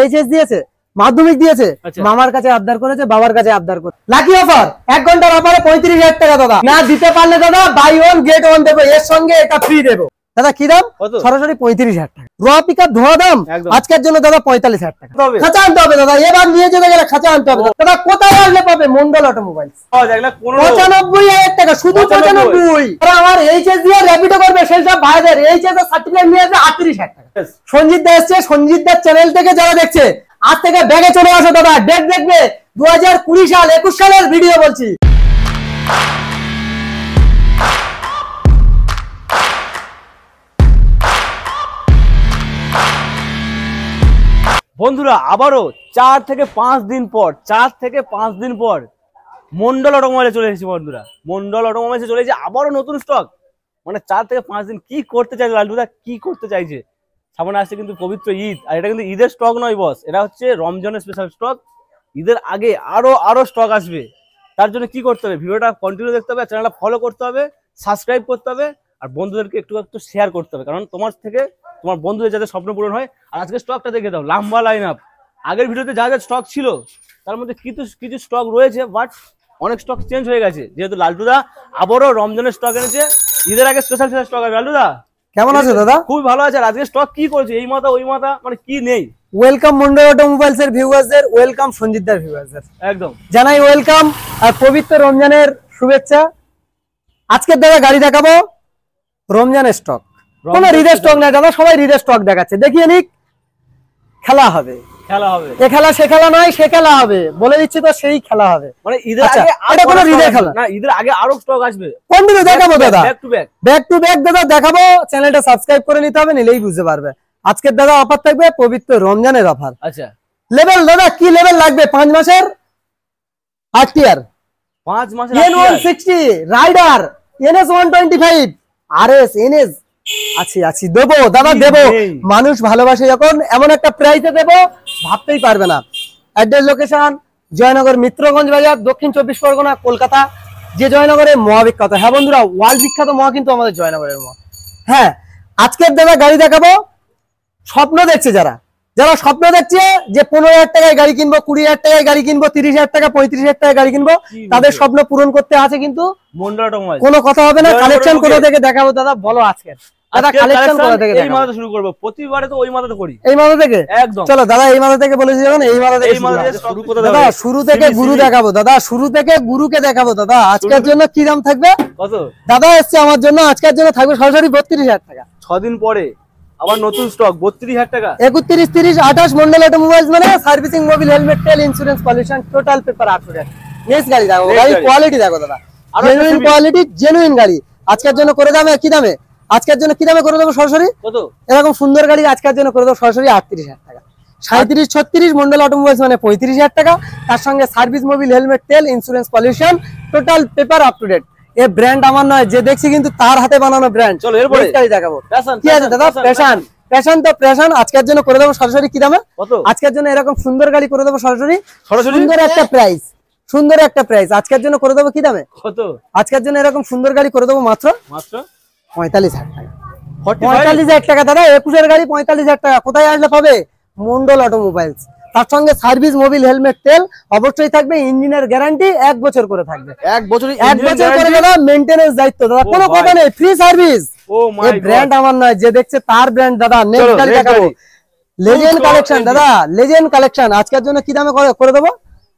HS দিয়েছে, মাধ্যমিক দিয়েছে, মামার কাছে আবদার করেছে, বাবার কাছে আবদার করে। লাকি অফার 1 ঘন্টার অফারে 35,000 টাকা দাদা। না দিতে পারলে দাদা বাই ওয়ান গেট ওয়ান দেবো, এর সঙ্গে এটা ফ্রি দেবো। দাদা কি দাম? সরাসরি 35,000 টাকা। র পিকআপ ধোয়া দাম আজকের জন্য দাদা 45,000 টাকা। খাঁচা আনতে হবে দাদা, এবার নিয়ে যেতে গেলে খাঁচা আনতে হবে দাদা। কোথায় আসলে পাবে? মন্ডল অটোমোবাইলস। 95,000 টাকা, শুধু 95। আমার এইচএস দিয়ে র্যাপিডো করবে সেই সব ভাইদের এইচএস এর সার্টিফিকেট নিয়ে আসবে 38,000 টাকা। সঞ্জিত দা এসছে, সঞ্জিত দার চ্যানেল থেকে যারা দেখছে আজ থেকে ব্যাগে চলে আসো দাদা। ডেট দেখবে 2020 সাল 21 সালের ভিডিও বলছি। বন্ধুরা আবারও 4 থেকে 5 দিন পর মন্ডল অটোমোবাইলে চলে এসেছি। বন্ধুরা মন্ডল অটোমোবাইলে চলে এসেছি, আবারও নতুন স্টক। মানে 4 থেকে 5 দিন কি করতে চাইছে লালটুদা, কি করতে চাইছে? সামনে আসছে কিন্তু পবিত্র ঈদ, আর এটা কিন্তু ঈদের স্টক নয় বস, এটা হচ্ছে রমজানের স্পেশাল স্টক। ঈদের আগে আরো স্টক আসবে। তার জন্য কি করতে হবে? ভিডিওটা কন্টিনিউ দেখতে হবে, চ্যানেলটা ফলো করতে হবে, সাবস্ক্রাইব করতে হবে, আর বন্ধুদেরকে একটু শেয়ার করতে হবে, কারণ তোমার থেকে তোমার বন্ধুদের যাতে স্বপ্ন পূরণ হয়। আর আজকে স্টকটা দেখে দাও, লম্বা লাইন আপ। আগের ভিডিওতে যা যা স্টক ছিল তার মধ্যে কিছু স্টক রয়েছে, বাট অনেক স্টক চেঞ্জ হয়ে গেছে, যেহেতু লালটুদা আবারও রমজানের স্টক এনেছে। ঈদের আগে স্পেশাল স্টক আছে। লালটুদা কেমন আছে দাদা? খুব ভালো আছে। আর আজকে স্টক কি করেছে? এই মাথা ওই মাথা, মানে কি নেই। ওয়েলকাম মন্ডল অটোমোবাইলস এর ভিউয়ারদের, ওয়েলকাম সঞ্জিত দার ভিউয়ারদের, একদম জানাই ওয়েলকাম আর পবিত্র রমজানের শুভেচ্ছা। আজকের দাদা গাড়ি দেখাবো রমজানের স্টক, কোনো ঈদের স্টক না দাদা, সবাই ঈদের স্টক দেখাচ্ছে। দেখিয়ে নিক, খেলা হবে এ খেলা সে খেলা নয়, সে খেলা হবে বলে দিচ্ছি তো, সেই খেলা হবে। মানে ঈদের আগে এটা কোনো ঈদের খেলা না, ঈদের আগে আরো স্টক আসবে, কন্টিনিউ দেখাবো দাদা, ব্যাক টু ব্যাক দাদা দেখাবো। চ্যানেলটা সাবস্ক্রাইব করে নিতে হবে, নিলেই বুঝতে পারবে। আজকের দাদা অফার থাকবে পবিত্র রমজানের অফার। আচ্ছা লেভেল দাদা কি লেভেল লাগবে? 5 মাসের আরটিআর, 5 মাসের N160 rider, NS 125 RS NS আছি দেবো দাদা, দেবো। মানুষ ভালোবাসে যখন, এমন একটা প্রাইসে দেবো ভাবতেই পারবে না। অ্যাড্রেস লোকেশন জয়নগর মিত্রগঞ্জ বাজার, দক্ষিণ 24 পরগনা, কলকাতা। যে জয়নগরে মহা বিখ্যাত, হ্যাঁ বন্ধুরা ওয়ার্ল্ড বিখ্যাত মহা কিন্তু আমাদের জয়নগরের মহা। হ্যাঁ আজকের দাদা গাড়ি দেখাবো, স্বপ্ন দেখছে যারা স্বপ্ন দেখছে যে 15,000 টাকায় গাড়ি কিনবো, 20,000 টাকায় গাড়ি কিনবো, 30,000 টাকা 35,000 টাকায় গাড়ি কিনবো, তাদের স্বপ্ন পূরণ করতে আছে কিন্তু মন্ডল অটোমোবাইল। কোনো কথা হবে না। কালেকশন কোথা থেকে দেখাবো দাদা বলো? আজকের দাদা কালেকশন কোথা থেকে দেখাবো? এই মাথা শুরু করব, প্রতিবারে তো ওই মাথাতে করি, এই মাথা থেকে একদম। চলো দাদা এই মাথা থেকে বলেছি যখন, এই মাথা থেকে শুরু করতে দাদা। শুরু থেকে গুরু দেখাবো দাদা, শুরু থেকে গুরুকে দেখাবো দাদা। আজকের জন্য কি দাম থাকবে? কত দাদা এসছে আমার জন্য? আজকের জন্য থাকবে সরাসরি 32,000 টাকা। 6 দিন পরে আবার নতুন স্টক 32,000 টাকা। 31, 30, 28 মন্ডল অটোমোবাইলস মানে সার্ভিসিং, মোবিল, হেলমেট, তেল, insurance, pollution, total paper up to date. Next গাড়ি দেখো, গাড়ি কোয়ালিটি দেখো দাদা, জেনুইন কোয়ালিটি, জেনুইন গাড়ি। আজকের জন্য করে দামে কি দামে? আজকের জন্য কি দামে করে দেবো সরাসরি? কত? এরকম সুন্দর গাড়ি আজকের জন্য করে দেবো সরাসরি 38,000 টাকা। 37, 36 মন্ডল অটোমোবাইলস মানে 35,000 টাকা। তার সঙ্গে সার্ভিস, মোবিল, হেলমেট, তেল, insurance, pollution, total paper up to date. এই ব্র্যান্ড আমার নয়, যে দেখছি কিন্তু তার হাতে বানানো ব্র্যান্ড। চলো এরপরে গাড়ি দেখাবো। কি আছে দাদা? প্যাশন তো প্যাশন আজকের জন্য করে দেবো সরাসরি কি দামে? আজকের জন্য এরকম সুন্দর গাড়ি করে দেবো সরাসরি সুন্দর একটা প্রাইস, সুন্দর একটা প্রাইস আজকের জন্য করে দেবো কি দামে? কত? আজকের জন্য এরকম সুন্দর গাড়ি করে দেবো মাত্র 45,000 টাকা। 45,000 টাকা দাদা, 21 গাড়ি 45,000 টাকা। কোথায় আসলে পাবে? মন্ডল অটোমোবাইলস। তার সঙ্গে সার্ভিস, মোবিল, হেলমেট, তেল অবশ্যই থাকবে, ইঞ্জিনের গ্যারান্টি 1 বছর করে থাকবে। 1 বছর করে দাদা, মেইনটেনেন্স দায়িত্ব দাদা, কোনো কথা নেই, ফ্রি সার্ভিস। এই ব্র্যান্ড আমার নয়, যে দেখছে তার ব্র্যান্ড দাদা। নেক্সট গাড়ি দেখাবো লেজেন্ড কালেকশন দাদা, লেজেন্ড কালেকশন। আজকের জন্য কি দামে করে দেবো?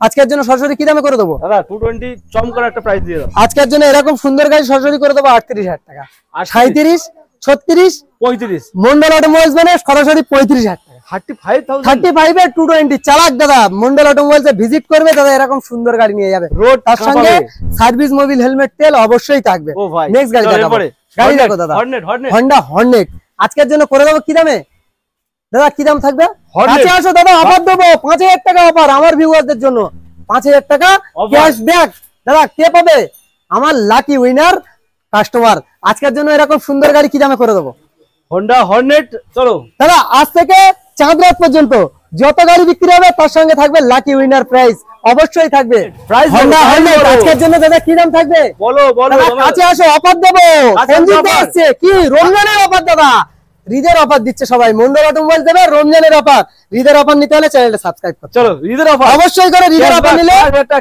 আজকের জন্য সরাসরি কি দামে করে দেবো দাদা? 220 চমকার একটা প্রাইস দিয়ে দাও। আজকের জন্য এরকম সুন্দর গাড়ি সরাসরি করে দেবো 38,000 টাকা। আর 37, 36, 35 মন্ডল অটোমোবাইলস মানে সরাসরি 35,000 টাকা। 35 এর 220 চালাক দাদা মন্ডল অটোমোবাইলসে ভিজিট করবে দাদা, এরকম সুন্দর গাড়ি নিয়ে যাবে। রোড তার সঙ্গে সার্ভিস, মোবিল, হেলমেট, তেল অবশ্যই থাকবে। নেক্সট গাড়ি দেখাবো, গাড়ি দেখো দাদা, হন্ডা হর্নেট। আজকের জন্য করে দেবো কি দামে দাদা? কি দাম থাকবে? কাছে আসো দাদা, অফার দেবো 5,000 টাকা অফার আমার ভিউয়ারদের জন্য। 5,000 টাকা ক্যাশব্যাক দাদা। কে পাবে? আমার লাকি উইনার কাস্টমার। আজকের জন্য এরকম সুন্দর গাড়ি কি দামে করে দেবো? Honda Hornet. চলো দাদা আজ থেকে চাঁদ রাত পর্যন্ত যত গাড়ি বিক্রি হবে তার সঙ্গে থাকবে লাকি উইনার প্রাইস, অবশ্যই থাকবে প্রাইস। হন্ডা হর্নেট আজকের জন্য দাদা কি দাম থাকবে? বলো কাছে আসো, অফার দেবো। সঞ্জিত আসছে কি রমজানের অফার দাদা, ঈদের অফার দিচ্ছে সবাই, মন্ডল অটোমোবাইল দেবে রমজানের অফার। ঈদের অফার নিতে হলে চ্যানেলটা সাবস্ক্রাইব করতে চলো ঈদের অফার অবশ্যই করে। ঈদের অফার নিলে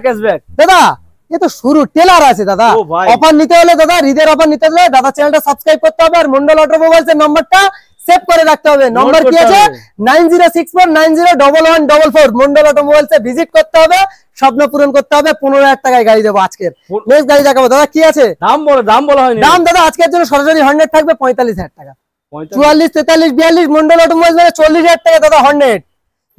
ক্যাশব্যাক দাদা এ তো শুরু, টেলার আছে দাদা। ও ভাই। অফার নিতে হলে দাদা, ঈদের অফার নিতে হলে দাদা চ্যানেলটা সাবস্ক্রাইব করতে হবে, আর মন্ডল অটোমোবাইলস এর নাম্বারটা সেভ করে রাখতে হবে। নম্বর কি আছে? 9064901144। মন্ডল অটোমোবাইলস এ ভিজিট করতে হবে, স্বপ্ন পূরণ করতে হবে। 15,000 টাকায় গাড়ি দেবো আজকের। নেক্সট গাড়ি দেখাবো দাদা, কি আছে দাম বলা হয়নি। দাম দাদা আজকের জন্য সরাসরি হর্নেট থাকবে 45,000 টাকা। 44, 43, 42 মন্ডল অটোমোবাইলস 40,000 টাকা দাদা হর্নেট।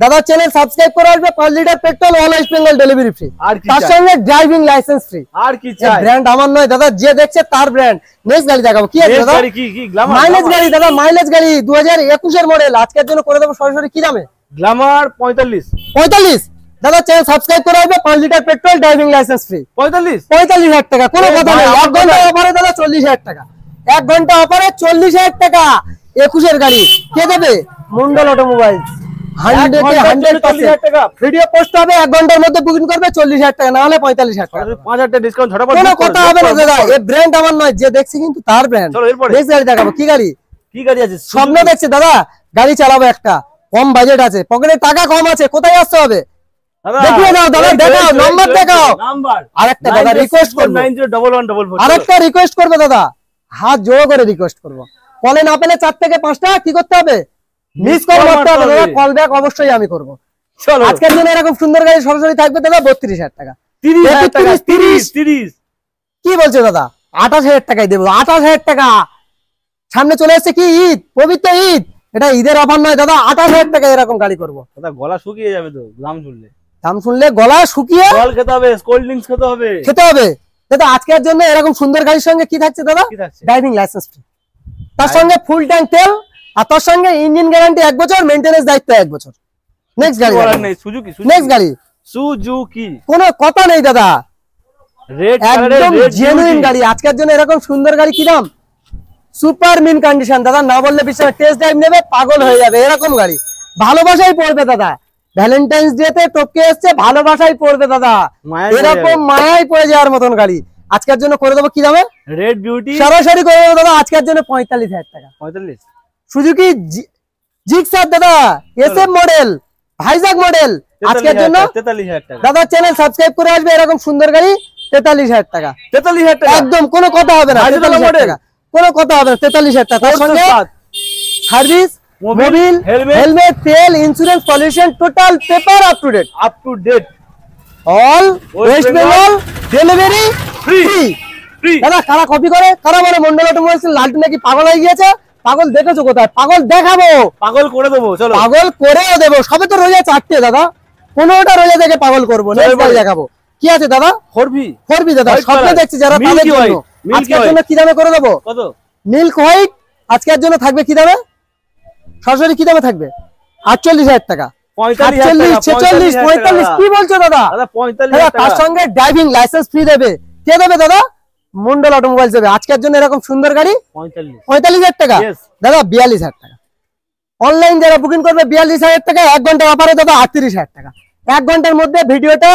দাদা চ্যানেল সাবস্ক্রাইব করে আসবে, 5 litre petrol, all West Bengal delivery free, তার সঙ্গে ড্রাইভিং লাইসেন্স ফ্রি। আর কি চাই? ব্র্যান্ড আমার নয় দাদা, যে দেখছে তার ব্র্যান্ড। নেক্সট গাড়ি দেখাবো, কি আছে দাদা? মাইলেজ গাড়ি দাদা, মাইলেজ গাড়ি 2021 এর মডেল। আজকের জন্য করে দেবো সরাসরি কি দামে? গ্ল্যামার 45 দাদা চ্যানেল সাবস্ক্রাইব করে আসবে, 5 litre petrol, driving licence free. 45,000 টাকা, কোনো কথা নেই। 1 ঘন্টা অফারে দাদা 40,000 টাকা। 1 ঘন্টা অফারে 40,000 টাকা। 21 এর গাড়ি কে দেবে? মন্ডল অটোমোবাইলস। 100% টাকা ভিডিও পোস্ট হবে, 1 ঘন্টার মধ্যে বুকিং করবে 40,000 টাকা, না হলে 45,000 টাকা। 5,000 টাকা ডিসকাউন্ট ঝটাপট। কোনো কথা হবে না দাদা, এই ব্র্যান্ড আমার নয়, যে দেখছি কিন্তু তার ব্র্যান্ড। চলো এরপরে নেক্সট গাড়ি দেখাবো, কি গাড়ি? কি গাড়ি আছে? স্বপ্ন দেখছে দাদা গাড়ি চালাবো একটা, কম বাজেট আছে, পকেটে টাকা কম আছে, কোথায় আসতে হবে? দেখিয়ে দাও দাদা, দেখাও নাম্বার, দেখাও। আরেকটা দাদা রিকোয়েস্ট করব, 901144। আরেকটা রিকোয়েস্ট করব দাদা, হাত জোড়ো করে রিকোয়েস্ট করব। কলে না পেলে 4 থেকে 5টা কি করতে হবে? মিস কল করতে হবে দাদা। কল ব্যাক অবশ্যই আমি করব। চলো আজকের জন্য এরকম সুন্দর গাড়ি সরাসরি থাকবে দাদা 32,000 টাকা। 30 কি বলছো দাদা? 28,000 টাকায় দেবো। 28,000 টাকা। সামনে চলে এসেছে কি ঈদ, পবিত্র ঈদ। এটা ঈদের অফার নয় দাদা, 28,000 টাকায় এরকম গাড়ি করবো। দাদা গলা শুকিয়ে যাবে তো দাম শুনলে। দাম শুনলে গলা শুকিয়ে জল খেতে হবে, কোল্ড ড্রিঙ্কস খেতে হবে দাদা। আজকের জন্য এরকম সুন্দর গাড়ির সঙ্গে কি থাকছে দাদা? ড্রাইভিং লাইসেন্স ফ্রি, তার সঙ্গে ফুল ট্যাঙ্ক তেল, আর তার সঙ্গে ইঞ্জিন গ্যারান্টি 1 বছর, মেইনটেনেন্স দায়িত্ব 1 বছর। নেক্সট গাড়ি নেই, সুজুকি। নেক্সট গাড়ি সুজুকি, কোনো কথা নেই দাদা, রেড একদম জেনুইন গাড়ি। আজকের জন্য এরকম সুন্দর গাড়ি কি দাম? সুপার মিন কন্ডিশন দাদা, না বললে বিশ্বাস, টেস্ট ড্রাইভ নেবে পাগল হয়ে যাবে এরকম গাড়ি। ভালোবাসাই পড়বে দাদা, ভ্যালেন্টাইন্স ডে তে টপকে এসছে, ভালোবাসাই পড়বে দাদা, এরকম মায়াই পড়ে যাওয়ার মতন গাড়ি। আজকের জন্য করে দেবো কি দামে? রেড বিউটি সরাসরি করে দেবো দাদা আজকের জন্য 45,000 টাকা। 45 সুজুকি জিক্সার দাদা, এসএফ মডেল, ভাইজাগ মডেল। আজকের জন্য 43,000 টাকা। দাদা চ্যানেল সাবস্ক্রাইব করে আসবে, এরকম সুন্দর গাড়ি 43,000 টাকা। 43,000 টাকা একদম কোনো কথা হবে না, 43,000 টাকা, কোনো কথা হবে না, 43,000 টাকা। তার সঙ্গে সার্ভিস, মোবিল, হেলমেট, তেল, insurance, pollution, total paper up to date, all West Bengal delivery free. দাদা কারা কপি করে, কারা বলে মন্ডল অটোমোবাইলস লালটু নাকি পাগল হয়ে গিয়েছে? পাগল দেখেছো কোথায়? পাগল দেখাবো, পাগল করে দেবো। চলো পাগল করেও দেবো। সবে তো রোজা 4টে দাদা, 15টা রোজা থেকে পাগল করবো। দেখাবো কি আছে দাদা? 4B দাদা, স্বপ্ন দেখছি যারা তাদের জন্য। আজকের জন্য কি দামে করে দেবো? কত? মিল্ক হোয়াইট আজকের জন্য থাকবে কি দামে? সরাসরি কি দামে থাকবে? 48,000 টাকা। 45, 46, 45 কি বলছো দাদা? 45,000 তার সঙ্গে ড্রাইভিং লাইসেন্স ফ্রি দেবে। কে দেবে দাদা? মন্ডল অটোমোবাইলস দেবে। আজকের জন্য এরকম সুন্দর গাড়ি 45,000 টাকা দাদা। 42,000 টাকা অনলাইন যারা বুকিং করবে, 42,000 টাকা। 1 ঘন্টার অফারে দাদা 38,000 টাকা। 1 ঘন্টার মধ্যে ভিডিওটা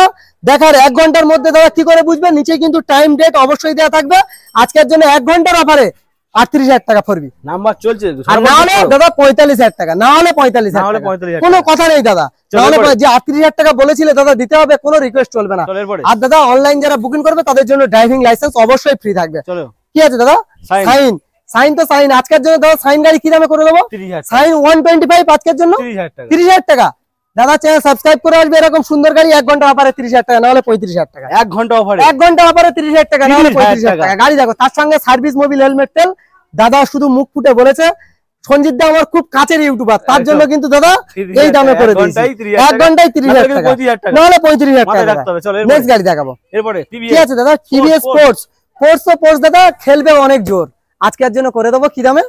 দেখার, 1 ঘন্টার মধ্যে দাদা কি করে বুঝবে? নিচে কিন্তু টাইম ডেট অবশ্যই দেওয়া থাকবে। আজকের জন্য 1 ঘন্টার অফারে 38,000 টাকা ফরবি নাম্বার চলছে। আর না হলে দাদা 45,000 টাকা, না হলে 45,000 টাকা, কোনো কথা নেই দাদা। না হলে যে 38,000 টাকা বলেছিলে দাদা দিতে হবে, কোনো রিকোয়েস্ট চলবে না। আর দাদা অনলাইন যারা বুকিং করবে তাদের জন্য ড্রাইভিং লাইসেন্স অবশ্যই ফ্রি থাকবে। কি আছে দাদা? সাইন তো সাইন। আজকের জন্য দাদা সাইন গাড়ি কি দামে করে দেবো? সাইন 125 আজকের জন্য 30,000 টাকা। দাদা চ্যানেল সাবস্ক্রাইব করে আসবে, এরকম সুন্দর গাড়ি 1 ঘন্টা অফারে 30,000 টাকা, না হলে 35,000 টাকা। 1 ঘন্টা অফারে 1 ঘন্টা অফারে 30,000 টাকা, না হলে 35,000 টাকা। গাড়ি দেখো, তার সঙ্গে সার্ভিস, মোবিল, হেলমেট, তেল। দাদা শুধু মুখ ফুটে বলেছে, সঞ্জিত দা আমার খুব কাছের ইউটিউবার, তার জন্য কিন্তু দাদা এই দামে করে দিয়েছি। 1 ঘন্টায় 30,000 টাকা, না হলে 35,000 টাকা। নেক্সট গাড়ি দেখাবো। এরপরে কি আছে দাদা? টিভিএস স্পোর্টস দাদা খেলবে অনেক জোর। আজকের জন্য করে দেবো কি দামে?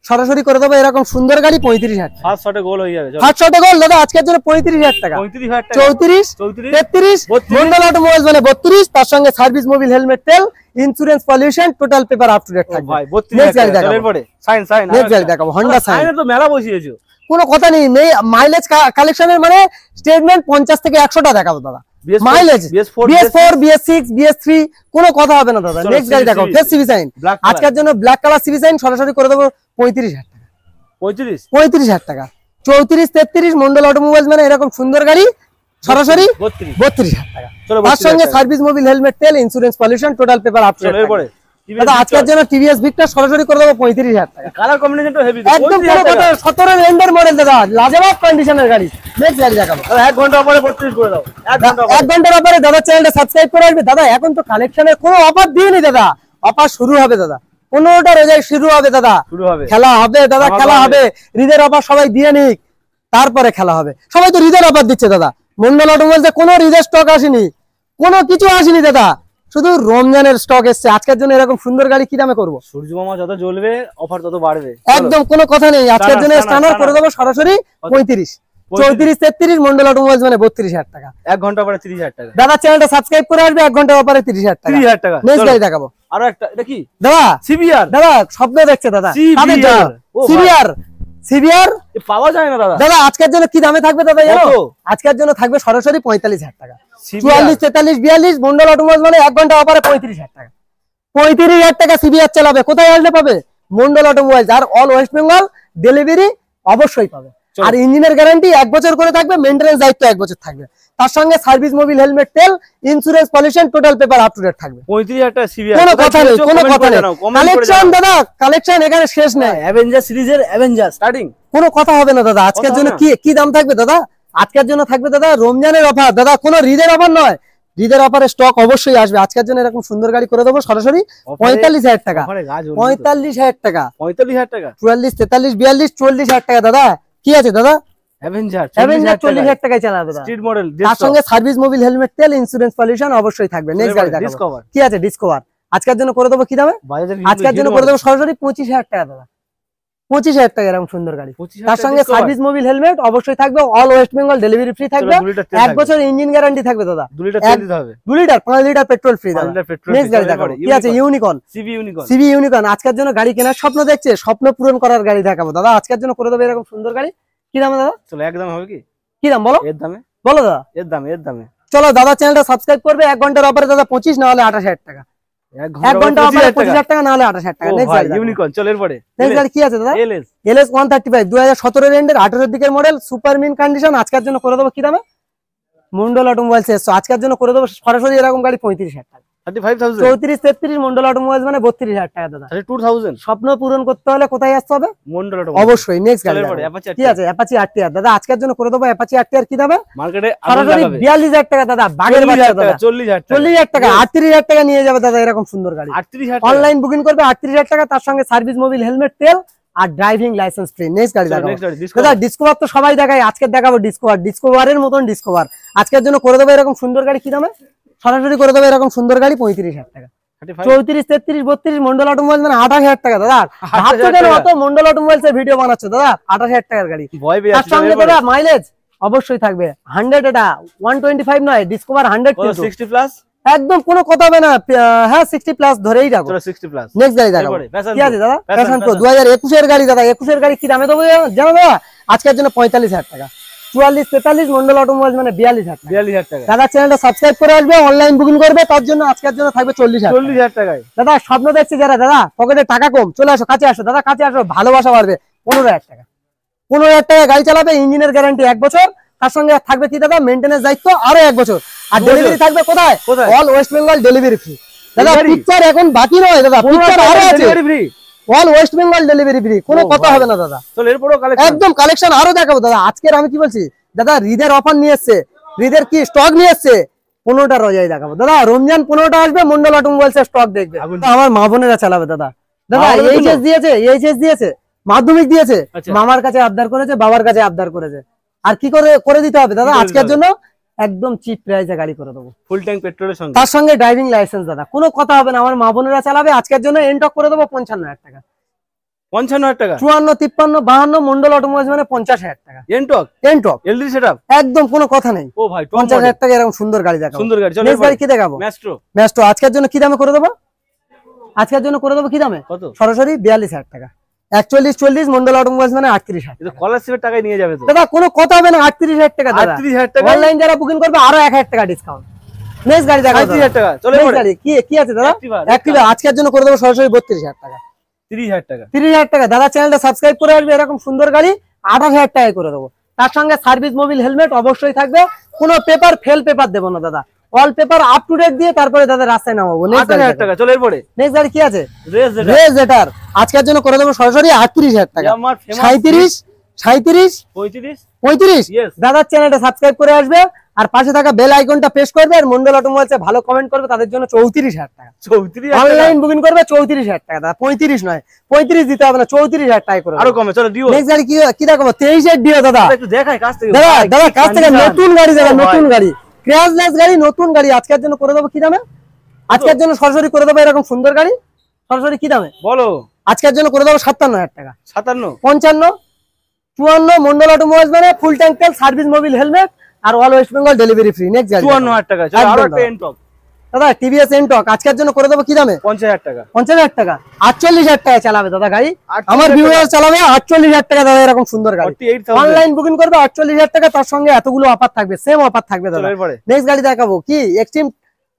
সরাসরি করে দেবো এরকম সুন্দর গাড়ি 35,000 টাকা। 5 শটে গোল হয়ে যাবে। 5 শটে গোল দাদা আজকের জন্য 35,000 টাকা। 34, 33 মন্ডল অটোমোবাইলস মানে 32, তার সঙ্গে সার্ভিস, মোবিল, হেলমেট, তেল, insurance, pollution, total paper up to date থাকবে। ভাই 32,000 টাকা। এরপরে সাইন নেক্সট গাড়ি দেখাবো, Honda সাইন। তো মেলা বসিয়েছো, কোনো কথা নেই। মাইলেজ কালেকশনের মানে স্টেটমেন্ট 50 থেকে 100টা দেখাবো দাদা। মাইলেজ BS4, BS6, BS3 কোনো কথা হবে না দাদা। নেক্সট গাড়ি দেখাবো, ফেস সিভি সাইন। আজকের জন্য ব্ল্যাক কালার সিভি সাইন সরাসরি করে দেবো 35,000 টাকা। 35,000 টাকা। 34-33 মন্ডল অটোমোবাইলস মানে এরকম সুন্দর গাড়ি সরাসরি 32,000 টাকা। তার সঙ্গে সার্ভিস মোবিল হেলমেট তেল insurance pollution total paper up to date. দাদা আজকের জন্য টিভিএস ভিক্টর সরাসরি করে দেবো 35,000 টাকা। কালার কম্বিনেশনটা হেভি, একদম কোনো কথা 17 এন্ডের মডেল দাদা, লাজবাব কন্ডিশনের গাড়ি। নেক্সট গাড়ি দেখাবো। 1 ঘন্টা পরে 35 করে দাও। 1 ঘন্টার পরে দাদা চ্যানেলটা সাবস্ক্রাইব করে আসবে। দাদা এখন তো কালেকশনের কোনো অফার দিইনি দাদা, অফার শুরু হবে দাদা 15টা রোজায় শুরু হবে দাদা, খেলা হবে দাদা, খেলা হবে। ঈদের অফার সবাই দিয়ে নিক, তারপরে খেলা হবে। সবাই তো ঈদের অফার দিচ্ছে দাদা, মন্ডল অটোমোবাইলসে কোনো ঈদের স্টক আসেনি, কোনো কিছু আসেনি দাদা, শুধু রমজানের স্টক এসছে। আজকের জন্য এরকম সুন্দর গাড়ি কি দামে করবো? সূর্য মামা যত জ্বলবে অফার তত বাড়বে, একদম কোনো কথা নেই। আজকের জন্য স্ট্যান্ডার্ড করে দেবো সরাসরি 35। 34-33 মন্ডল অটোমোবাইলস মানে 32,000 টাকা। 1 ঘন্টা পরে 30,000 টাকা। দাদা চ্যানেলটা সাবস্ক্রাইব করে আসবে, 1 ঘন্টার পরে 30,000 টাকা। 30,000 টাকা। নেক্সট গাড়ি দেখাবো। আরো একটা, এটা কি দাদা? সিবিআর। দাদা স্বপ্ন দেখছে দাদা, তাদের জন্য সিবিআর। সিবিআর পাওয়া যায় না দাদা। দাদা আজকের জন্য কি দামে থাকবে দাদা জানো? আজকের জন্য থাকবে সরাসরি 45,000 টাকা। 44-43-42 মন্ডল অটোমোবাইলস মানে 1 ঘন্টা অফারে 35,000 টাকা। 35,000 টাকা সিবিআর চালাবে। কোথায় আসলে পাবে? মন্ডল অটোমোবাইলস। আর অল ওয়েস্ট বেঙ্গল ডেলিভারি অবশ্যই পাবে। আর ইঞ্জিনের গ্যারান্টি 1 বছর করে থাকবে, মেইনটেনেন্স দায়িত্ব 1 বছর থাকবে। তার সঙ্গে সার্ভিস মোবিল হেলমেট তেল insurance pollution total paper up to date থাকবে। 35,000 টাকা সিবিআর। কোনো কথা নেই, কোনো কথা নেই। কালেকশন দাদা, কালেকশন এখানে শেষ নেই। অ্যাভেঞ্জার সিরিজের অ্যাভেঞ্জার স্টার্টিং, কোনো কথা হবে না দাদা। আজকের জন্য কি দাম থাকবে দাদা? আজকের জন্য থাকবে দাদা রমজানের অফার দাদা, কোনো ঈদের অফার নয়। ঈদের অফারে স্টক অবশ্যই আসবে। আজকের জন্য এরকম সুন্দর গাড়ি করে দেবো সরাসরি 45,000 টাকা। 45,000 টাকা। 45,000 টাকা। 44-43-42 40,000 টাকা দাদা। কি আছে দাদা? অ্যাভেঞ্জার 40,000 টাকায় চালাবে দাদা। স্ট্রিট মডেল, তার সঙ্গে সার্ভিস মোবিল হেলমেট তেল ইন্স্যুরেন্স পলিউশন অবশ্যই থাকবে। নেক্সট গাড়ি দেখাবো। কি আছে? ডিসকভার। আজকের জন্য করে দেবো কি দামে? আজকের জন্য করে দেবো সরাসরি 25,000 টাকা দাদা। 25,000 টাকা এরকম সুন্দর গাড়ি। তার সঙ্গে সার্ভিস মোবিল হেলমেট অবশ্যই থাকবে, all West Bengal delivery free থাকবে, 1 বছর ইঞ্জিন গ্যারান্টি থাকবে দাদা। 2 লিটার তেল দিতে হবে। 2 লিটার 5 লিটার পেট্রোল ফ্রি দাদা। নেক্সট গাড়ি দেখাবো। কি আছে? ইউনিকর্ন। CB Unicorn. আজকের জন্য গাড়ি কেনার স্বপ্ন দেখছে, স্বপ্ন পূরণ করার গাড়ি দেখাবো দাদা। আজকের জন্য করে দেবো এরকম সুন্দর গাড়ি। কি দামে দাদা? চলো একদম হবে কি? কি দাম বলো? এর দামে বলো দাদা। এর দামে চলো দাদা চ্যানেলটা সাবস্ক্রাইব করবে। 1 ঘন্টার অফারে দাদা 25 না হলে 28,000 টাকা। 1 ঘন্টা অফারে 25,000 টাকা না হলে 28,000 টাকা। নেক্সট গাড়ি ইউনিকর্ন। চলো এরপরে নেক্সট গাড়ি কি আছে দাদা? এলএস 135 2017 এর এন্ডের 18 দিকের মডেল, সুপার মিন কন্ডিশন। আজকের জন্য করে দেবো কি দামে? মন্ডল অটোমোবাইলস এসছো। আজকের জন্য করে দেবো সরাসরি এরকম গাড়ি 35,000 টাকা। 35,000। 34-33 মন্ডল অটোমোবাইলস মানে 32,000 টাকা দাদা। 32,000। স্বপ্ন পূরণ করতে হলে কোথায় আসতে হবে? মন্ডল অটোমোবাইলস অবশ্যই। নেক্সট গাড়ি কি আছে? অ্যাপাচি আরটিআর দাদা। আজকের জন্য করে দেবো অ্যাপাচি আরটিআর কি দামে? মার্কেটে সরাসরি 42,000 টাকা দাদা। বাগের বাচ্চা দাদা। 40,000 টাকা। 38,000 টাকা নিয়ে যাবে দাদা এরকম সুন্দর গাড়ি। 38,000। অনলাইন বুকিং করবে 38,000 টাকা। তার সঙ্গে সার্ভিস মোবিল হেলমেট তেল আর ড্রাইভিং লাইসেন্স ফ্রি। নেক্সট গাড়ি দেখাবো দাদা। ডিসকভার তো সবাই দেখায়, আজকে দেখাবো ডিসকভার। ডিসকভারের মতন ডিসকভার। আজকের জন্য করে দেবো এরকম সুন্দর গাড়ি কি দামে? সরাসরি করে দেবো এরকম সুন্দর গাড়ি 35,000 টাকা। 34-33-32 মন্ডল অটোমোবাইলস মানে 28,000 টাকা দাদা। ভাবছো কেন অত মন্ডল অটোমোবাইলস এর ভিডিও বানাচ্ছো দাদা? 28,000 টাকার গাড়ি। তার সঙ্গে দাদা মাইলেজ অবশ্যই থাকবে 100। এটা 125 নয়, ডিসকভার 100 কিন্তু 60 প্লাস। একদম কোনো কথা হবে না। হ্যাঁ 60 প্লাস ধরেই রাখো। 60 প্লাস। নেক্সট গাড়ি দেখাবো। কি আছে দাদা? প্যাশন প্রো 2021 এর গাড়ি দাদা। 21 এর গাড়ি কি দামে দেবো জানো দাদা? আজকের জন্য 45,000 টাকা। 44-43 মন্ডল অটোমোবাইলস মানে 42,000 টাকা। দাদা চ্যানেলটা সাবস্ক্রাইব করে আসবে, অনলাইন বুকিং করবে। তার জন্য আজকের জন্য থাকবে 40,000 টাকায়। দাদা স্বপ্ন দেখছে যারা দাদা, পকেটে টাকা কম, চলে আসো, কাছে আসো দাদা, কাছে আসো, ভালোবাসা বাড়বে। 15,000 টাকা। 15,000 টাকা গাড়ি চালাবে, ইঞ্জিনের গ্যারান্টি 1 বছর। তার সঙ্গে থাকবে কি দাদা? মেইনটেনেন্স দায়িত্ব আরো 1 বছর। আর ডেলিভারি থাকবে কোথায়? All West Bengal delivery free দাদা। পিকচার এখন বাকি নয় দাদা, পিকচার আরো আছে। All West Bengal delivery free, কোনো কথা হবে না দাদা। চল এরপরও কালেকশন, একদম কালেকশন আরো দেখাবো দাদা। আজকের আমি কি বলছি দাদা, ঈদের অফার নিয়ে এসছে, ঈদের কি স্টক নিয়ে এসছে, 15টা রোজাই দেখাবো দাদা। রমজান 15টা আসবে, মন্ডল অটোমোবাইলস এর স্টক দেখবে। আমার মা বোনেরা চালাবে দাদা। দাদা এইচএস দিয়েছে, মাধ্যমিক দিয়েছে, মামার কাছে আবদার করেছে, বাবার কাছে আবদার করেছে। আর কি করে দিতে হবে দাদা? আজকের জন্য একদম চিপ প্রাইসে গাড়ি করে দেবো, ফুল ট্যাঙ্ক পেট্রোলের সঙ্গে, তার সঙ্গে ড্রাইভিং লাইসেন্স দাদা। কোনো কথা হবে না, আমার মা বোনেরা চালাবে। আজকের জন্য এনটক করে দেবো 55,000 টাকা। 55,000 টাকা। 54, 53, 52 মন্ডল অটোমোবাইলস মানে 50,000 টাকা। এনটক এলডি সেটআপ, একদম কোনো কথা নেই। ও ভাই 50,000 টাকা এরকম সুন্দর গাড়ি দেখাবো। সুন্দর গাড়ি। চলো নেক্সট গাড়ি কি দেখাবো? ম্যাস্ট্রো। আজকের জন্য কি দামে করে দেবো? আজকের জন্য করে দেবো কি দামে? কত? সরাসরি 42,000 টাকা। 41-40 মন্ডল অটোমোবাইলস মানে 38,000। এটা স্কলারশিপের টাকায় নিয়ে যাবে তো দাদা, কোনো কথা হবে না। 38,000 টাকা দাদা। 38,000 টাকা। অনলাইন যারা বুকিং করবে আরো 1,000 টাকা ডিসকাউন্ট। নেক্সট গাড়ি দেখাবো 38,000 টাকা। চলো নেক্সট গাড়ি কি আছে দাদা? অ্যাক্টিভা। আজকের জন্য করে দেবো সরাসরি 32,000 টাকা। 30,000 টাকা। 30,000 টাকা দাদা, চ্যানেলটা সাবস্ক্রাইব করে আসবে, এরকম সুন্দর গাড়ি 28,000 টাকায় করে দেবো। তার সঙ্গে সার্ভিস মোবিল হেলমেট অবশ্যই থাকবে, কোনো পেপার ফেল পেপার দেবো না দাদা, all paper up to date দিয়ে তারপরে দাদা রাস্তায় নামাবো। 28,000 টাকা। চলো এরপরে নেক্সট গাড়ি কি আছে? রেস রেস জেটার আজকের জন্য করে দেবো সরাসরি 38,000 টাকা। 37, 37, 35, 35 Yes. দাদার চ্যানেলটা সাবস্ক্রাইব করে আসবে, আর পাশে থাকা বেল আইকনটা প্রেস করবে, আর মন্ডল অটোমোবাইলসে ভালো কমেন্ট করবে, তাদের জন্য 34,000 টাকা। 34,000 অনলাইন বুকিং করবে 34,000 টাকা দাদা, 35 নয়, 35 দিতে হবে না, 34,000 টাকা করে আরো কমে। চলো ডিও। নেক্সট গাড়ি কি দেখাবো? 23 ডিও দাদা। একটু দেখাই কাছ থেকে। দাদা ভাই, দাদা কি কাছ থেকে condition। নতুন গাড়ি দাদা, ও ভাই। নতুন গাড়ি, ক্র্যাশলেস গাড়ি, নতুন গাড়ি আজকের জন্য করে দেবো কি দামে? আজকের জন্য সরাসরি করে দেবো এরকম সুন্দর গাড়ি সরাসরি কি দামে বলো। আজকের জন্য করে দেবো 57,000 টাকা। 57, 55, 54 মন্ডল অটোমোবাইলস, মানে ফুল ট্যাঙ্ক তেল, সার্ভিস মোবিল হেলমেট আর all West Bengal delivery free. Next গাড়ি 54,000 টাকা। চলো আরো একটা এনটক দাদা, টিভিএস এনটক আজকের জন্য করে দেবো কি দামে? 50,000 টাকা। 50,000 টাকা। 48,000 টাকা চালাবে দাদা গাড়ি, 48,000 আমার ভিউয়ার চালাবে 48,000 টাকা দাদা, এরকম সুন্দর গাড়ি 48,000 অনলাইন বুকিং করবে 48,000 টাকা, তার সঙ্গে এতগুলো অফার থাকবে, সেম অফার থাকবে দাদা। চলো এরপরে নেক্সট গাড়ি দেখাবো কি? এক্সট্রিম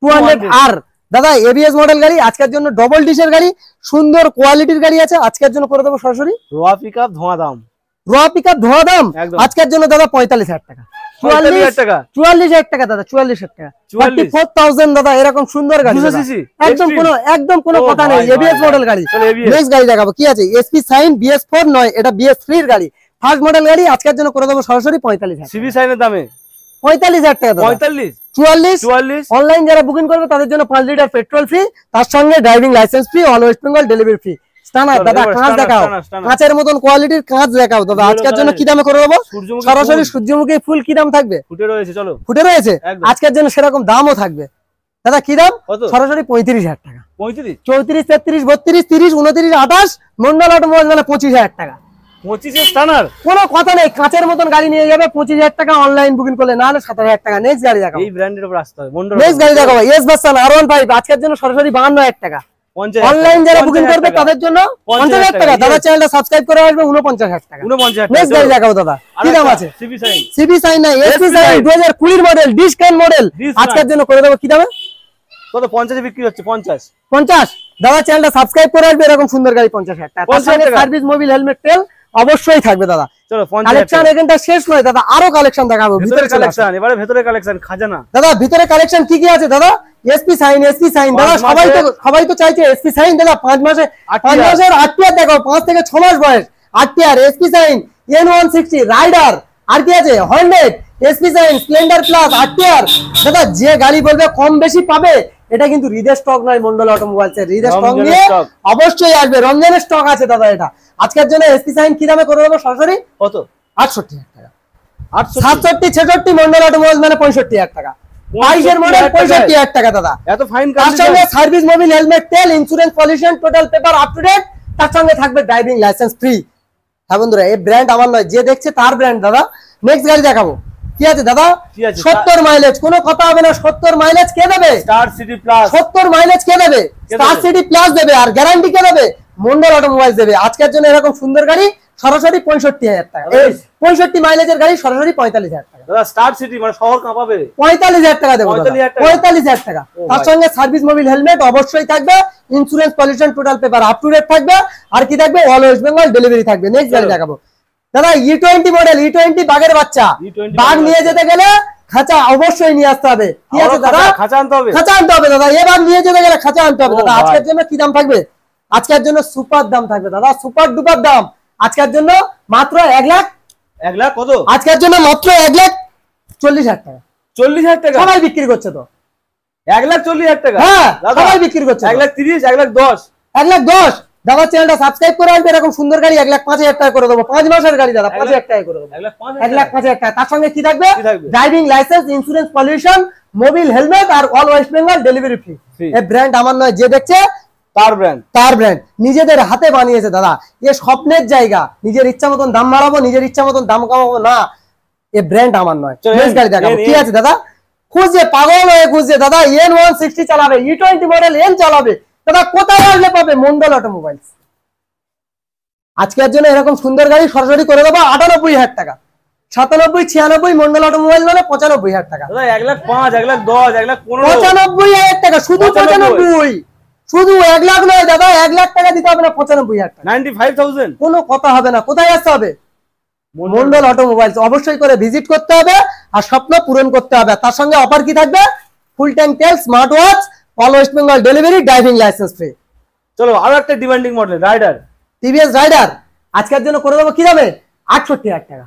200R দাদা, এবিএস মডেল গাড়ি আজকের জন্য, ডবল ডিশের গাড়ি, সুন্দর কোয়ালিটির গাড়ি আছে আজকের জন্য করে দেবো সরাসরি রোয়া পিকআপ ধোঁয়া দাম। র পিকআপ ধোয়া দাম একদম। আজকের জন্য দাদা 45,000 টাকা। 45,000 টাকা। 44,000 টাকা দাদা, 44,000 টাকা। 44,000 দাদা, এরকম সুন্দর গাড়ি 200 দাদা। cc একদম কোনো ও কথা ভাই, নেই, ভাই, এবিএস ভাই। মডেল গাড়ি। চলো ABS। নেক্সট গাড়ি দেখাবো কি আছে? এসপি সাইন BS4 নয়, এটা BS3 এর গাড়ি, ফার্স্ট মডেল গাড়ি আজকের জন্য করে দেবো সরাসরি 45,000। সিবি সাইনের দামে 45,000 টাকা দাদা। 45, 44 44, অনলাইন যারা বুকিং করবে তাদের জন্য 5 লিটার পেট্রোল ফ্রি, তার সঙ্গে driving licence free, all West Bengal delivery free. Stunner চলো, দাদা, এবার কাঁচ স্টানার, দেখাও, স্টানার। কাঁচের মতন কোয়ালিটির কাঁচ দেখাও দাদা, Yellow আজকের জন্য colour কি দামে করে দেবো? সূর্যমুখী সরাসরি ফুল। সূর্যমুখী ফুল কি দাম থাকবে? ফুটে রয়েছে। চলো ফুটে রয়েছে একদম। আজকের জন্য সেরকম দামও থাকবে দাদা। কি দাম? কত? সরাসরি 35,000 টাকা। 35, 34, 33, 32, 30, 29, 28 মন্ডল অটোমোবাইল, মানে 25,000 টাকা। 25 এর স্টানার। কোনো কথা নেই, কাঁচের মতন গাড়ি নিয়ে যাবে 25,000 টাকা, অনলাইন বুকিং করলে, না হলে 27,000 টাকা। নেক্সট গাড়ি দেখাবো, এই ব্র্যান্ডের উপর আসতে হবে। মন্ডল নেক্সট গাড়ি দেখাবো এস ভার্সন R15 আজকের জন্য সরাসরি 52,000 টাকা। 50,000 অনলাইন যারা বুকিং 50,000 করবে টাকা। তাদের জন্য 50,000 টাকা। টাকা, দাদা yes। চ্যানেলটা সাবস্ক্রাইব করে আসবে 49,000 টাকা। 49,000 নেক্সট টাকা। গাড়ি দেখাবো দাদা, কি দাম আছে? CB Shine. সিবি সাইন নাই, SP SP Shine Shine. 2020 model, discount model Discount। আজকের জন্য করে দেবো কি দামে? কত? 50 এ বিক্রি হচ্ছে। 50, 50 দাদা চ্যানেলটা সাবস্ক্রাইব করে আসবে, এরকম সুন্দর গাড়ি 50,000 টাকা। 50,000 টাকা। সার্ভিস মোবিল হেলমেট তেল অবশ্যই থাকবে দাদা। চলো 50,000 কালেকশন টাকা। এখানটা শেষ নয় দাদা, আরো কালেকশন দেখাবো। ভিতরে ভিতরে চলে আসো। কালেকশন, এবারে ভিতরে কালেকশন খাজানা। দাদা ভিতরে কালেকশন কি কি আছে দাদা? এসপি সাইন দাদা, 5 মাসে- সবাই তো চাইছে এসপি সাইন দাদা, 5 মাসে 8 5 year। মাসের 8 ইয়ার দেখাও, 5 থেকে 6 মাস বয়স 8 year SP Shine N160 Raider. আর কি আছে? Hornet, SP Shine Splendor plus 8 year. দাদা যে গাড়ি বলবে কম বেশি পাবে, এটা কিন্তু হৃদয় স্টক নয়, মন্ডল অটোমোবাইলস এর হৃদয় স্টক রমজানের নিয়ে stock। অবশ্যই আসবে, রমজানের স্টক আছে দাদা। এটা আজকের জন্য এসপি সাইন কি দামে করে দেবো সরাসরি? কত? 68,000 টাকা। 68, 67, 66 মন্ডল অটোমোবাইলস, মানে 65,000 টাকা। 22 এর মডেল 65,000 টাকা দাদা। এত ফাইন তার কন্ডিশন। সঙ্গে সার্ভিস মোবিল হেলমেট তেল, insurance pollution total paper up to date, তার সঙ্গে থাকবে ড্রাইভিং লাইসেন্স ফ্রি। হ্যাঁ বন্ধুরা, এই ব্র্যান্ড আমার নয়, যে দেখছে তার ব্র্যান্ড দাদা। নেক্সট গাড়ি দেখাবো কি আছে দাদা? কি আছে? 70 মাইলেজ, কোনো কথা হবে না। 70 মাইলেজ কে দেবে? Star city plus. 70 মাইলেজ কে দেবে? স্টার দেবে? সিটি প্লাস দেবে। আর গ্যারান্টি কে দেবে? মন্ডল অটোমোবাইলস দেবে। আজকের জন্য এরকম সুন্দর গাড়ি সরাসরি 65,000 টাকা। এই 65 মাইলেজের গাড়ি সরাসরি 45,000 টাকা। দাদা স্টার সিটি মানে শহর কাঁপাবে। 45,000 টাকা দেবো 45,000 টাকা। 45,000 টাকা। ও তার ভাই। সঙ্গে সার্ভিস মোবিল হেলমেট অবশ্যই থাকবে, insurance pollution total paper up to date থাকবে, আর কি থাকবে? অল ওয়েস্ট বেঙ্গল ডেলিভারি থাকবে। নেক্সট গাড়ি চলো। দেখাবো দাদা, E20 মডেল, E20 বাগের বাচ্চা। E20 বাগ নিয়ে বাগের যেতে গেলে খাঁচা অবশ্যই নিয়ে আসতে হবে। কি আছে দাদা? খাঁচা আনতে হবে। খাঁচা আনতে হবে দাদা, এবার নিয়ে যেতে গেলে খাঁচা আনতে হবে ও দাদা। ভাই। আজকের জন্য কি দাম থাকবে? আজকের জন্য সুপার দাম থাকবে দাদা, সুপার ডুপার দাম। আজকের জন্য মাত্র 1 লাখ, 1 লাখ কত? আজকের জন্য মাত্র 1,40,000 টাকা। 40,000 টাকা। সবাই বিক্রি করছে তো। 1,40,000 টাকা। হ্যাঁ, দাদা সবাই বিক্রি করছে তো। 1,30,000, 1,10,000। 1,10,000 দাদা চ্যানেলটা সাবস্ক্রাইব করে আসবে, এরকম সুন্দর গাড়ি 1,05,000 টাকা করে দেবো। 5 মাসের গাড়ি দাদা, 5,000 টাকা করে দেবো। 1,05,000 1,05,000 টাকা। তার সঙ্গে কি থাকবে? কি থাকবে? Driving licence, insurance pollution, mobil helmet আর all West Bengal delivery free. Free। এই ব্র্যান্ড আমার নয়, যে দেখছে তার ব্র্যান্ড। তার ব্র্যান্ড, নিজেদের হাতে বানিয়েছে দাদা। এ স্বপ্নের জায়গা, নিজের ইচ্ছা মতন দাম বাড়াবো, নিজের ইচ্ছা মতন দাম কমাবো না। এ ব্র্যান্ড আমার নয়। চলো, নেক্সট গাড়ি দেখাবো এন, কি আছে দাদা? খুঁজছে, পাগল হয়ে খুঁজছে দাদা। N160 চালাবে, E20 মডেল এন চালাবে দাদা, কোথায় আসলে পাবে? মন্ডল অটোমোবাইলস। আজকের জন্য এরকম সুন্দর গাড়ি সরাসরি করে দেবো 98,000 টাকা। 97, 96 মন্ডল অটোমোবাইল, মানে 95,000 টাকা। দাদা 1,05,000, 1,10,000, 1,15,000। 95,000 টাকা শুধু 95। শুধু 1 লাখ নয় দাদা, 1 লাখ টাকা দিতে হবে না, 95,000 টাকা, 95,000 কোনো কথা হবে না। কোথায় আসতে হবে? মন্ডল অটোমোবাইলস। অবশ্যই করে ভিজিট করতে হবে আর স্বপ্ন পূরণ করতে হবে। তার সঙ্গে অফার কি থাকবে? ফুল ট্যাঙ্ক তেল, smart watch, all West Bengal delivery, driving licence free. চলো আরো একটা demanding model Raider, TVS Raider আজকের জন্য করে দেবো কি দামে? 68,000 টাকা।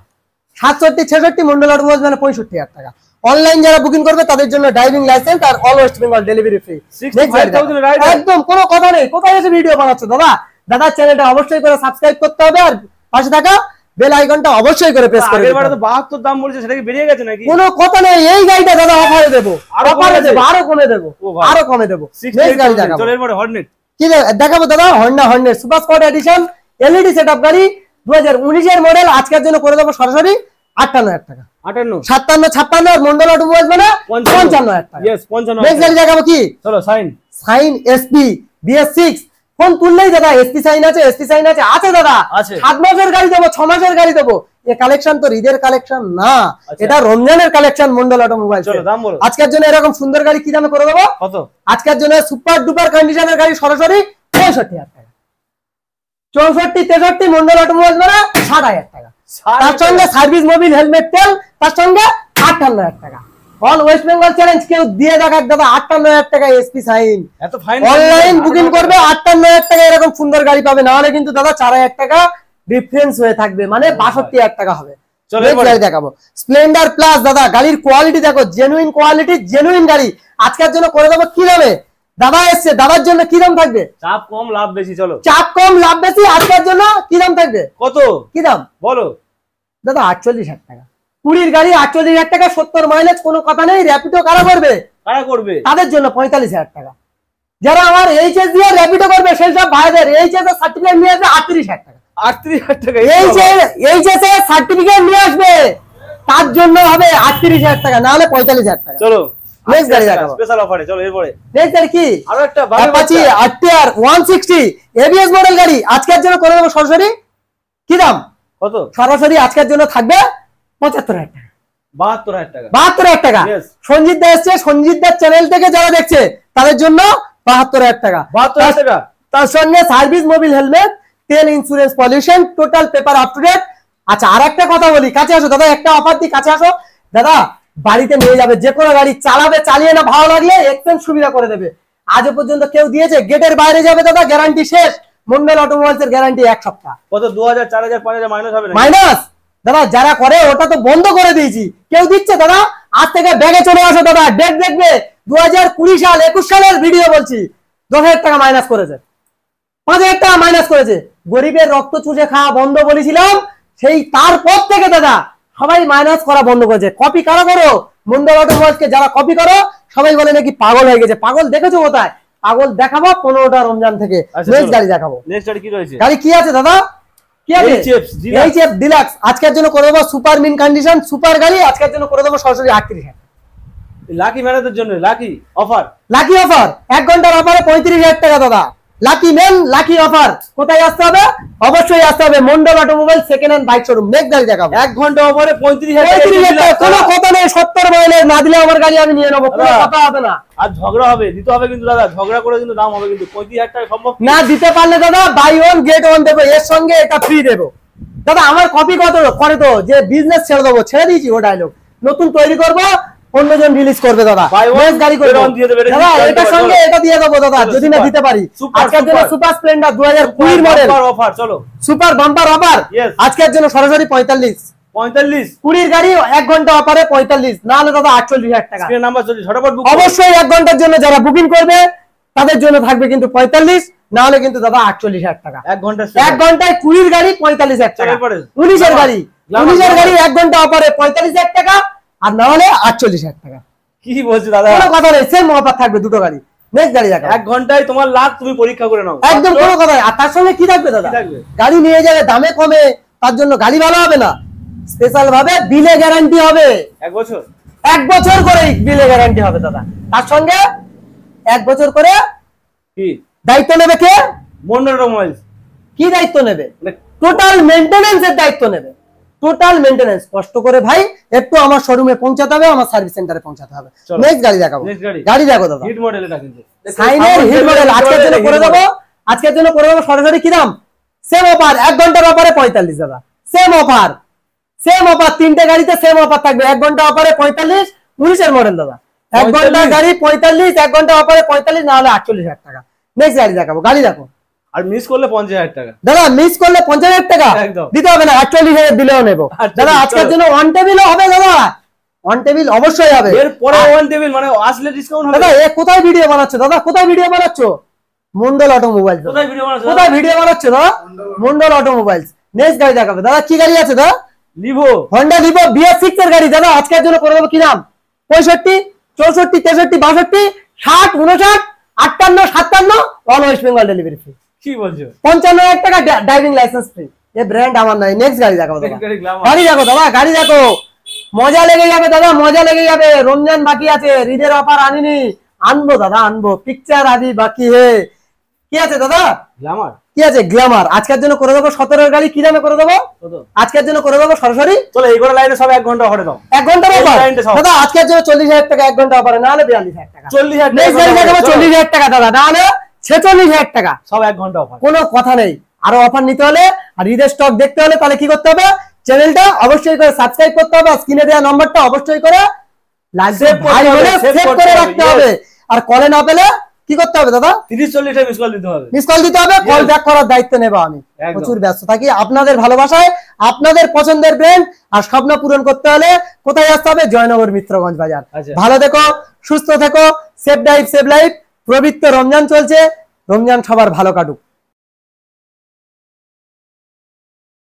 67, 66 মন্ডল অটোমোবাইলস মানে 65,000 টাকা। অনলাইন যারা বুকিং করবে তাদের জন্য ড্রাইভিং লাইসেন্স আর all West Bengal delivery free. 65,000 rider, একদম কোনো কথা নেই। কোথায় এসে ভিডিও বানাচ্ছ দাদা? দাদার চ্যানেলটা অবশ্যই করে সাবস্ক্রাইব করতে হবে আর পাশে থাকা বেল আইকনটা অবশ্যই করে প্রেস করে দিতে হবে। আগেরবারে তো 72 দাম বলেছে, সেটা কি বেরিয়ে গেছে নাকি? কোনো কথা নেই, এই গাড়িটা দাদা অফারে দেবো, অফারে দেবো, আরো কমে দেবো, আরো কমে দেবো। নেক্সট গাড়ি দেখাবো। চলো এরপরে হর্নেট কি দেখাবো দাদা? Honda Hornet super sport edition LED setup গাড়ি 2019 এর মডেল। আজকের জন্য করে দেবো সরাসরি 58,000 টাকা। 58, 57, 56 মন্ডল অটোমোবাইলস মানে 55,000 টাকা। यस 55। নেক্সট গাড়ি দেখাবো কি? চলো সাইন এসপি BS6। ফোন তুললেই দাদা এসপি সাইন আছে, এসপি সাইন আছে, আছে দাদা। আছে। 7 মাসের গাড়ি দেবো, 6 মাসের গাড়ি দেবো। এই কালেকশন তো ঈদের কালেকশন না, এটা রমজানের কালেকশন মন্ডল অটোমোবাইলস। চলো দাম বলো। আজকের জন্য এরকম সুন্দর গাড়ি কি দামে করে দেবো? কত? আজকের জন্য সুপার ডুপার কন্ডিশনের গাড়ি সরাসরি 65,000 টাকা। 64, 63 মন্ডল অটোমোবাইলস মানে 60,000 টাকা। তার সঙ্গে সার্ভিস মোবিল হেলমেট তেল, তার সঙ্গে 58,000 টাকা। অল ওয়েস্ট বেঙ্গল চ্যালেঞ্জ কেউ দিয়ে দেখাক দাদা 58,000 টাকা এসপি সাইন। এত ফাইন অনলাইন বুকিং করবে 58,000 টাকা এরকম সুন্দর গাড়ি পাবে, না হলে কিন্তু দাদা 4,000 টাকা ডিফারেন্স হয়ে থাকবে, মানে 62,000 টাকা হবে। চলো নেক্সট গাড়ি দেখাবো স্প্লেন্ডার প্লাস। দাদা গাড়ির কোয়ালিটি দেখো, জেনুইন কোয়ালিটি, জেনুইন গাড়ি। আজকের জন্য করে দেবো কি দামে? দাদা এসছে, দাদার জন্য কি দাম থাকবে? চাপ কম লাভ বেশি। চলো চাপ কম লাভ বেশি। আজকের জন্য কি দাম থাকবে? কত? কি দাম বলো দাদা? 48,000 টাকা। 20 গাড়ি 48,000 টাকা, 70 মাইলেজ, কোনো কথা নেই। র্যাপিডো কারা করবে? কারা করবে? তাদের জন্য 45,000 টাকা। যারা আমার এইচএস দিয়ে র্যাপিডো করবে সেই সব ভাইদের এইচএস এর সার্টিফিকেট নিয়ে আসবে 38,000 টাকা। 38,000 টাকা এইচএস এর সার্টিফিকেট নিয়ে আসবে, তার জন্য হবে 38,000 টাকা, না হলে 45,000 টাকা। চলো নেক্সট গাড়ি দেখাবো স্পেশাল অফারে। চলো এরপরে নেক্সট গাড়ি কি? আরো একটা অ্যাপাচি RTR 160 এবিএস মডেল গাড়ি। আজকের জন্য করে দেবো সরাসরি কি দাম? কত? সরাসরি আজকের জন্য থাকবে 75,000 টাকা। 72,000 টাকা। 72,000 টাকা। Yes. সঞ্জিত দা এসছে, সঞ্জিত দার চ্যানেল থেকে যারা দেখছে তাদের জন্য 72,000 টাকা। 72,000 টাকা। তার সঙ্গে সার্ভিস মোবিল হেলমেট, তেল, insurance, pollution, total paper up to date. আচ্ছা আর একটা কথা বলি, কাছে আসো দাদা, একটা অফার দিই, কাছে আসো দাদা। বাড়িতে নিয়ে যাবে, যে কোনো গাড়ি চালাবে, চালিয়ে না ভালো লাগলে এক্সচেঞ্জ সুবিধা করে দেবে। আজও পর্যন্ত কেউ দিয়েছে? গেটের বাইরে যাবে দাদা, গ্যারান্টি শেষ। মন্ডল অটোমোবাইলস এর গ্যারান্টি 1 সপ্তাহ। কত? 2,000, 4,000, 5,000 মাইনাস হবে না? মাইনাস দাদা যারা করে ওটা তো বন্ধ করে দিয়েছি। কেউ দিচ্ছে দাদা? আজ থেকে ব্যাগে চলে আসো দাদা, ডেট দেখবে 2020 সাল 21 সালের ভিডিও বলছি। 10,000 টাকা মাইনাস করেছে, 5,000 টাকা মাইনাস করেছে। গরিবের রক্ত চুষে খাওয়া বন্ধ বলেছিলাম, সেই তারপর থেকে দাদা সবাই মাইনাস করা বন্ধ করেছে। কপি কারা করো? মন্ডল অটোমোবাইলসকে যারা কপি করো সবাই বলে নাকি পাগল হয়ে গেছে। পাগল দেখেছো কোথায়? পাগল দেখাবো 15টা রমজান থেকে। নেক্সট গাড়ি দেখাবো। নেক্সট গাড়ি কি রয়েছে? গাড়ি কি আছে দাদা? কি আছে? HF deluxe. আজকের জন্য করে দেবো সুপার মিন কন্ডিশন সুপার গাড়ি। আজকের জন্য করে দেবো সরাসরি 38,000। লাকি ম্যানেজের জন্য লাকি অফার। লাকি অফার 1 ঘন্টার অফারে 35,000 টাকা দাদা। Lucky man, lucky offer. কোথায় আসতে হবে? অবশ্যই আসতে হবে Mondal automobile second hand bike showroom. Next গাড়ি দেখাবো। 1 ঘন্টা অফারে 35,000 টাকা। কোনো কথা নেই, 70 মাইলের না দিলে আমার গাড়ি আমি নিয়ে নেবো, কোনো কথা হবে না। আর ঝগড়া হবে, দিতে হবে কিন্তু দাদা, ঝগড়া করে কিন্তু দাম হবে কিন্তু। 35,000 টাকা সম্ভব না দিতে পারলে দাদা বাই ওয়ান গেট ওয়ান দেবো, এর সঙ্গে এটা ফ্রি দেবো। দাদা আমার কপি কত করে তো যে বিজনেস ছেড়ে দেবো, ছেড়ে দিয়েছি ও ডায়লগ। নতুন তৈরি করবো, অন্যজন রিলিজ করবে দাদা। গাড়ি করবো দাদা, এটার সঙ্গে এটা দিয়ে দেবো দাদা যদি না দিতে পারি। আজকের জন্য সুপার স্প্লেন্ডার 2020 মডেল অফার। চলো সুপার বাম্পার অফার। আজকের জন্য সরাসরি 45। 45 গাড়ি 1 ঘন্টা অফারে 45, না হলে দাদা 48,000 টাকা। স্ক্রিন নাম্বার চলছে, ঝটপট বুক। অবশ্যই 1 ঘন্টার জন্য যারা বুকিং করবে তাদের জন্য থাকবে কিন্তু 45, না হলে কিন্তু দাদা 48,000 টাকা। 1 ঘন্টা 1 ঘন্টায় 20 গাড়ি 45,000 টাকা। 19 এর গাড়ি 1 ঘন্টা অফারে 45,000 টাকা, আর না হলে 48,000 টাকা। কি বলছো দাদা? কোনো কথা নেই, সেম অফার থাকবে দুটো গাড়ি। নেক্সট গাড়ি দেখা। 1 ঘন্টায় তোমার লাভ তুমি পরীক্ষা করে নাও, একদম কোনো কথা নেই। আর তার সঙ্গে কি থাকবে দাদা? গাড়ি নিয়ে যাবে, দামে কমে, তার জন্য গাড়ি ভালো হবে না, স্পেশাল ভাবে বিলে গ্যারান্টি হবে। 1 বছর 1 বছর করে বিলে গ্যারান্টি হবে দাদা। তার সঙ্গে 1 বছর করে কি দায়িত্ব নেবে কে? মন্ডল অটোমোবাইলস। কি দায়িত্ব নেবে? টোটাল মেইনটেনেন্স এর দায়িত্ব নেবে। টোটাল মেইনটেনেন্স কষ্ট করে ভাই একটু আমার শোরুমে পৌঁছাতে হবে, আমার সার্ভিস সেন্টারে পৌঁছাতে হবে। নেক্সট গাড়ি দেখাবো। গাড়ি দেখো দাদা, হিট মডেল এটা কিন্তু সাইনের হিট মডেল আজকের জন্য করে দেবো, আজকের জন্য করে দেবো সরাসরি কি দাম, সেম অফার 1 ঘন্টার অফারে 45 দাদা, সেম অফার, সেম অফার, তিনটে গাড়িতে সেম অফার থাকবে। 1 ঘন্টা অফারে 45, 19 এর মডেল দাদা, 1 ঘন্টা গাড়ি 45, 1 ঘন্টা অফারে 45, না হলে 48,000 টাকা। নেক্সট গাড়ি দেখাবো, গাড়ি দেখো। আর মিস করলে 50,000 টাকা দাদা, মিস করলে 50,000 টাকা দিতে হবে না, 48,000 দিলেও নেবো দাদা। আজকের জন্য অন টেবিলও হবে দাদা, অন টেবিল অবশ্যই হবে। এরপরে অন টেবিল মানে আসলে ডিসকাউন্ট হবে। দাদা এ কোথায় ভিডিও বানাচ্ছো দাদা, কোথায় ভিডিও বানাচ্ছো? মন্ডল অটোমোবাইলস। কোথায় ভিডিও বানাচ্ছো? কোথায় ভিডিও বানাচ্ছো দাদা? মন্ডল অটোমোবাইলস। নেক্সট গাড়ি দেখাবে দাদা, কি গাড়ি আছে দাদা? লিভো, হন্ডা লিভো BS6 এর গাড়ি দাদা। আজকের জন্য করে দেবো কি দাম, 65, 64, 63, 62, 60, 59, 58, 57, all West Bengal delivery free. কি বলছো? 55,000 টাকা ড্রাইভিং লাইসেন্স ফ্রি। এই ব্র্যান্ড আমার নাই। নেক্সট গাড়ি দেখাবো দাদা, গাড়ি দেখো দাদা, গাড়ি দেখো, মজা লেগে যাবে দাদা, মজা লেগে যাবে। রমজান বাকি আছে, ঈদের অফার আনিনি, আনবো দাদা, আনবো। পিকচার আদি বাকি হে। কি আছে দাদা? গ্ল্যামার। কি আছে? গ্ল্যামার। আজকের জন্য করে দেবো 17 এর গাড়ি, কি দামে করে দেবো? আজকের জন্য করে দেবো সরাসরি, চলো এই করে লাইনে সব 1 ঘন্টা অফারে দাও। 1 ঘন্টার অফার দাদা। আজকের জন্য 40,000 টাকা 1 ঘন্টা অফারে, না হলে 42,000 টাকা। 40,000 নেক্সট গাড়ি দেখাবো 40,000 টাকা দাদা, না হলে 46,000 টাকা। সব 1 ঘন্টা অফার, কোনো কথা নেই। আরো অফার নিতে হলে আর ঈদের স্টক দেখতে হলে তাহলে কি করতে হবে, চ্যানেলটা অবশ্যই করে সাবস্ক্রাইব করতে হবে, স্ক্রিনে দেওয়া নম্বরটা অবশ্যই করে সেভ করে রাখতে হবে। আর কলে না পেলে কি করতে হবে দাদা, 30-40 মিস কল দিতে হবে, মিস কল দিতে হবে। কল ব্যাক করার দায়িত্ব নেব আমি, প্রচুর ব্যস্ত থাকি। আপনাদের ভালোবাসায়, আপনাদের পছন্দের ব্র্যান্ড আর স্বপ্ন পূরণ করতে হলে কোথায় আসতে হবে, জয়নগর মিত্রগঞ্জ বাজার। ভালো থেকো, সুস্থ থেকো, সেফ ড্রাইভ সেভ লাইফ। পবিত্র রমজান চলছে, রমজান সবার ভালো কাটুক।